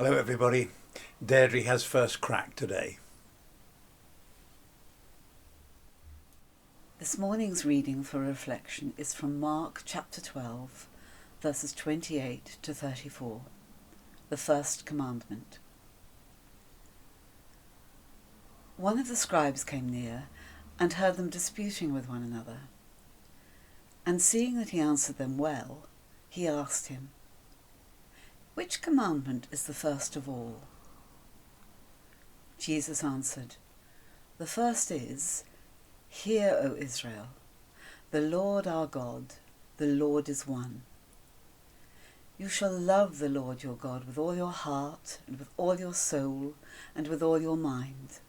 Hello everybody. Deirdre has first crack today. This morning's reading for reflection is from Mark chapter 12, verses 28 to 34, the first commandment. One of the scribes came near and heard them disputing with one another. And seeing that he answered them well, he asked him, "Which commandment is the first of all?" Jesus answered, "The first is, 'Hear, O Israel, the Lord our God, the Lord is one. You shall love the Lord your God with all your heart, and with all your soul, and with all your mind,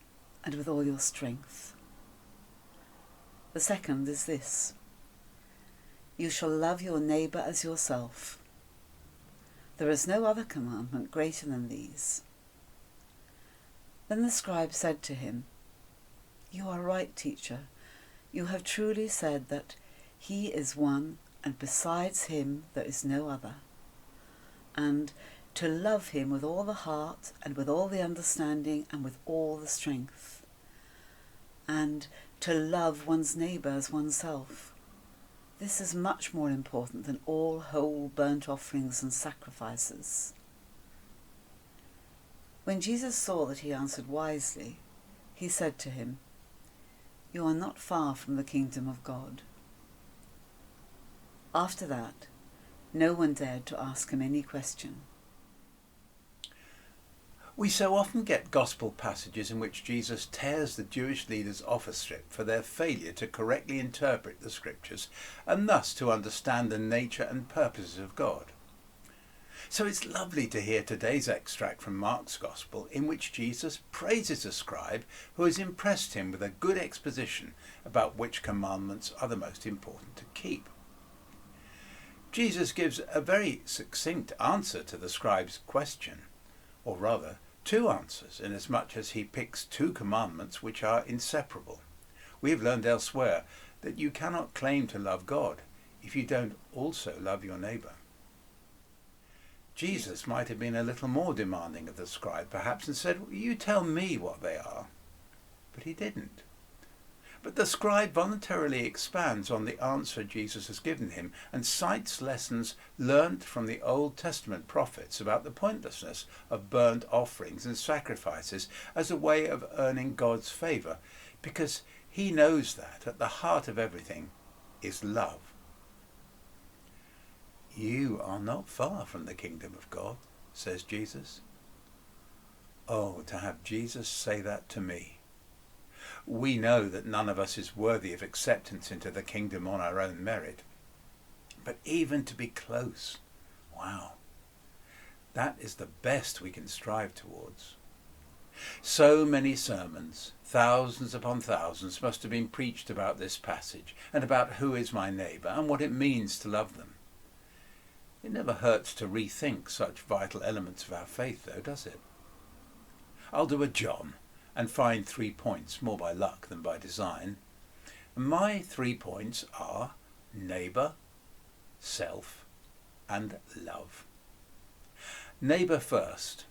and with all your strength.' The second is this, 'You shall love your neighbour as yourself.' There is no other commandment greater than these." Then the scribe said to him, "You are right, teacher. You have truly said that he is one, and besides him there is no other. And to love him with all the heart, and with all the understanding, and with all the strength. And to love one's neighbour as oneself. This is much more important than all whole burnt offerings and sacrifices." When Jesus saw that he answered wisely, he said to him, "You are not far from the kingdom of God." After that, no one dared to ask him any question. We so often get gospel passages in which Jesus tears the Jewish leaders off a strip for their failure to correctly interpret the scriptures and thus to understand the nature and purposes of God. So it's lovely to hear today's extract from Mark's Gospel in which Jesus praises a scribe who has impressed him with a good exposition about which commandments are the most important to keep. Jesus gives a very succinct answer to the scribe's question, or rather, two answers, inasmuch as he picks two commandments which are inseparable. We have learned elsewhere that you cannot claim to love God if you don't also love your neighbour. Jesus might have been a little more demanding of the scribe, perhaps, and said, "You tell me what they are." But he didn't. But the scribe voluntarily expands on the answer Jesus has given him and cites lessons learnt from the Old Testament prophets about the pointlessness of burnt offerings and sacrifices as a way of earning God's favour, because he knows that at the heart of everything is love. "You are not far from the kingdom of God," says Jesus. Oh, to have Jesus say that to me. We know that none of us is worthy of acceptance into the kingdom on our own merit. But even to be close, wow, that is the best we can strive towards. So many sermons, thousands upon thousands, must have been preached about this passage and about who is my neighbour and what it means to love them. It never hurts to rethink such vital elements of our faith, though, does it? I'll do a John and find 3 points, more by luck than by design. My 3 points are neighbour, self, and love. Neighbour first.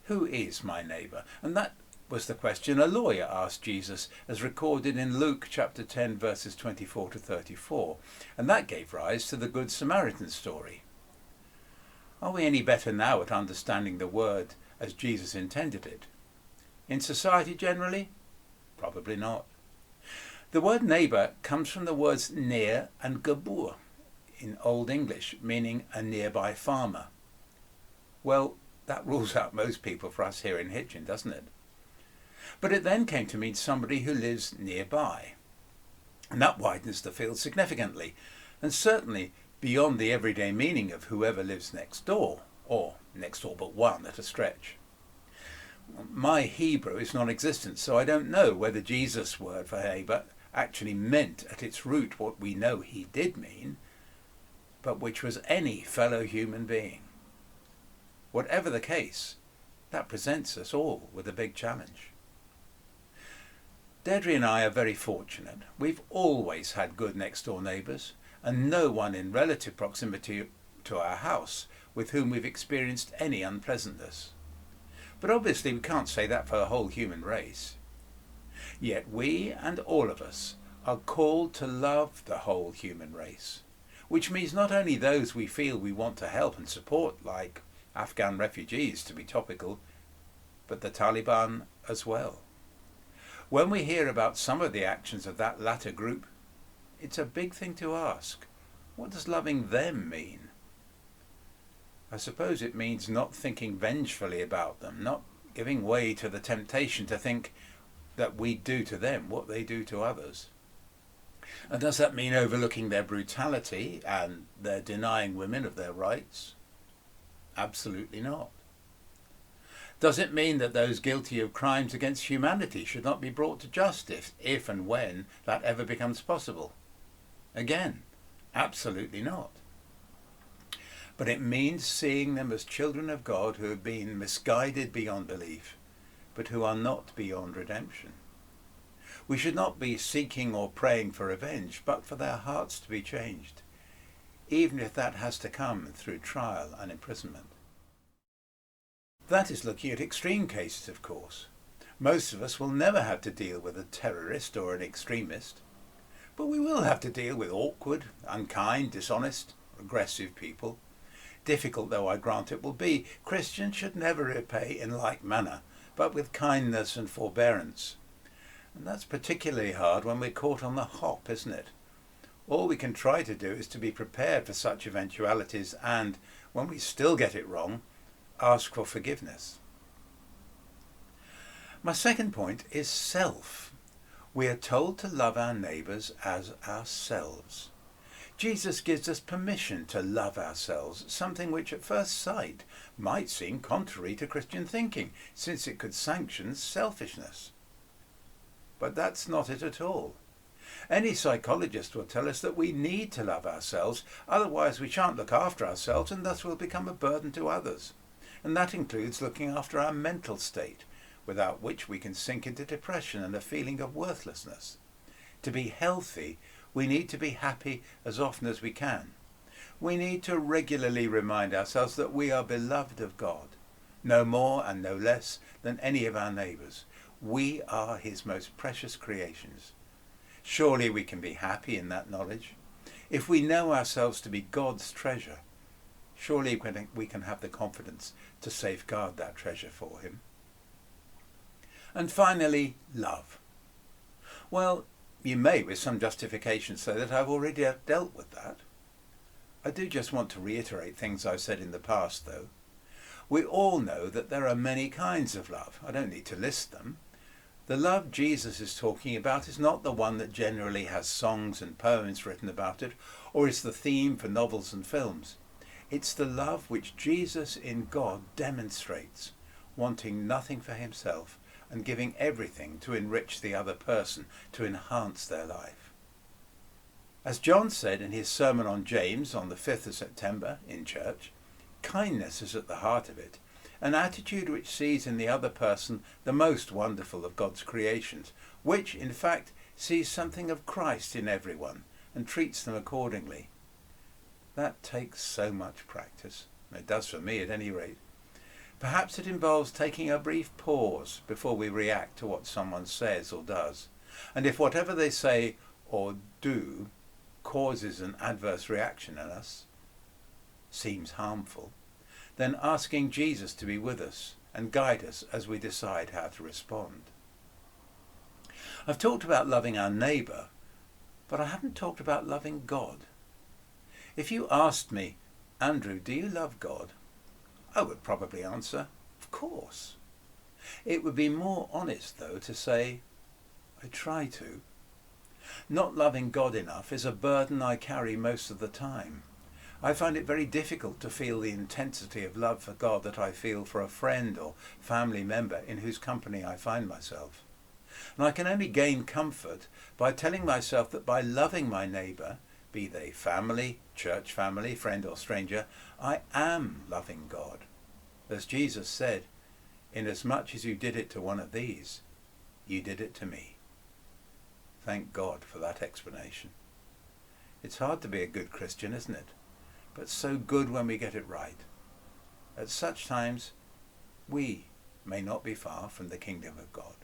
Who is my neighbour? And that was the question a lawyer asked Jesus, as recorded in Luke chapter 10, verses 24 to 34. And that gave rise to the Good Samaritan story. Are we any better now at understanding the word as Jesus intended it? In society generally? Probably not. The word neighbour comes from the words near and gabur in Old English, meaning a nearby farmer. Well, that rules out most people for us here in Hitchin, doesn't it? But it then came to mean somebody who lives nearby. And that widens the field significantly, and certainly beyond the everyday meaning of whoever lives next door, or next door but one at a stretch. My Hebrew is non-existent, so I don't know whether Jesus' word for neighbour actually meant at its root what we know he did mean, but which was any fellow human being. Whatever the case, that presents us all with a big challenge. Deirdre and I are very fortunate. We've always had good next-door neighbours, and no one in relative proximity to our house with whom we've experienced any unpleasantness. But obviously we can't say that for the whole human race. Yet we and all of us are called to love the whole human race, which means not only those we feel we want to help and support, like Afghan refugees to be topical, but the Taliban as well. When we hear about some of the actions of that latter group, it's a big thing to ask, what does loving them mean? I suppose it means not thinking vengefully about them, not giving way to the temptation to think that we do to them what they do to others. And does that mean overlooking their brutality and their denying women of their rights? Absolutely not. Does it mean that those guilty of crimes against humanity should not be brought to justice if and when that ever becomes possible? Again, absolutely not. But it means seeing them as children of God who have been misguided beyond belief, but who are not beyond redemption. We should not be seeking or praying for revenge, but for their hearts to be changed, even if that has to come through trial and imprisonment. That is looking at extreme cases, of course. Most of us will never have to deal with a terrorist or an extremist, but we will have to deal with awkward, unkind, dishonest, aggressive people. Difficult though I grant it will be, Christians should never repay in like manner, but with kindness and forbearance. And that's particularly hard when we're caught on the hop, isn't it? All we can try to do is to be prepared for such eventualities and, when we still get it wrong, ask for forgiveness. My second point is self. We are told to love our neighbours as ourselves. Jesus gives us permission to love ourselves, something which at first sight might seem contrary to Christian thinking, since it could sanction selfishness. But that's not it at all. Any psychologist will tell us that we need to love ourselves, otherwise we shan't look after ourselves and thus will become a burden to others. And that includes looking after our mental state, without which we can sink into depression and a feeling of worthlessness. To be healthy, we need to be happy as often as we can. We need to regularly remind ourselves that we are beloved of God, no more and no less than any of our neighbours. We are his most precious creations. Surely we can be happy in that knowledge. If we know ourselves to be God's treasure, surely we can have the confidence to safeguard that treasure for him. And finally, love. Well, you may with some justification say that I've already dealt with that. I do just want to reiterate things I've said in the past, though. We all know that there are many kinds of love. I don't need to list them. The love Jesus is talking about is not the one that generally has songs and poems written about it, or is the theme for novels and films. It's the love which Jesus in God demonstrates, wanting nothing for himself and giving everything to enrich the other person, to enhance their life. As John said in his sermon on James on the 5th of September in church, kindness is at the heart of it, an attitude which sees in the other person the most wonderful of God's creations, which, in fact, sees something of Christ in everyone and treats them accordingly. That takes so much practice. It does for me at any rate. Perhaps it involves taking a brief pause before we react to what someone says or does. And if whatever they say or do causes an adverse reaction in us, seems harmful, then asking Jesus to be with us and guide us as we decide how to respond. I've talked about loving our neighbour, but I haven't talked about loving God. If you asked me, Andrew, do you love God? I would probably answer, of course. It would be more honest, though, to say, I try to. Not loving God enough is a burden I carry most of the time. I find it very difficult to feel the intensity of love for God that I feel for a friend or family member in whose company I find myself. And I can only gain comfort by telling myself that by loving my neighbour, be they family, church family, friend or stranger, I am loving God. As Jesus said, inasmuch as you did it to one of these, you did it to me. Thank God for that explanation. It's hard to be a good Christian, isn't it? But so good when we get it right. At such times, we may not be far from the kingdom of God.